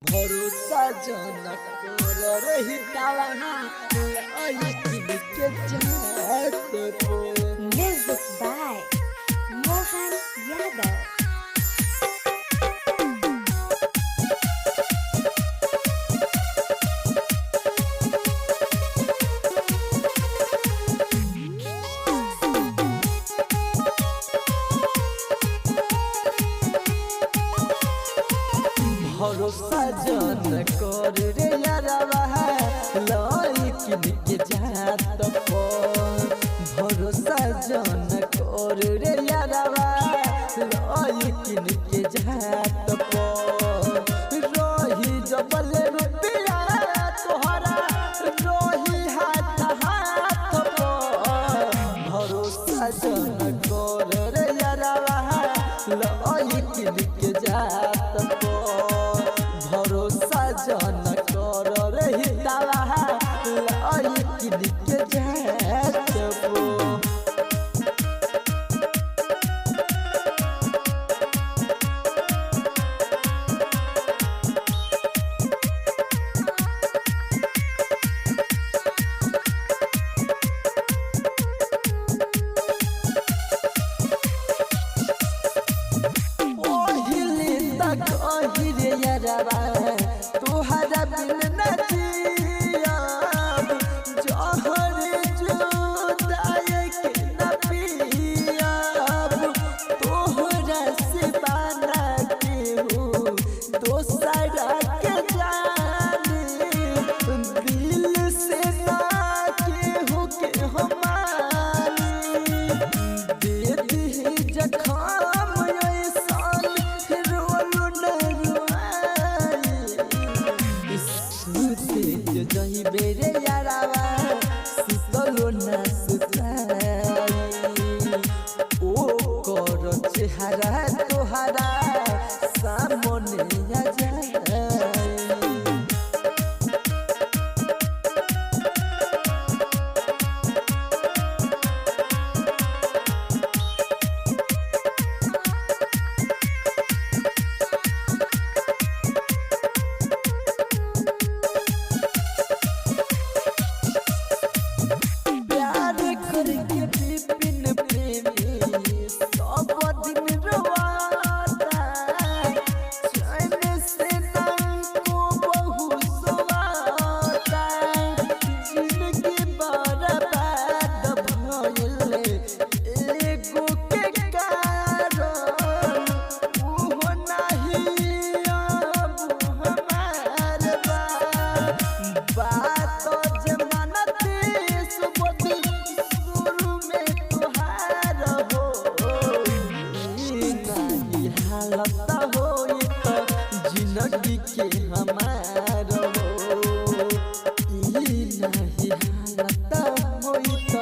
भरोसा जनक रही तालना के जात पो। Music by Mohan Yadav. भरोसा जन कर रे यारवा लइकिन के जात पर। भरोसा जन कर रे यारवा लइकिन के जात पर। रही जबल रुपया तोहरा रही हाथ हाथ पर। भरोसा जन कर रे यारवा लइकिन के जात पर। भरोसा जन कर रही ताला लइकिन के जात पो। रे यारवा तोहरा बिन न जियाब। जहर जुदाई के न पियाब। तोहरा से बाना केहू दोसरा के जाने। दिल से ना केहू के हम मानी। दे दी जखम जही बेरे यारवा सुतलो ना सुताई। ओ कर चेहरा तोहरा सामने आ जाए। जिंदगी के हमार हो। ई नहीं हालत होई तो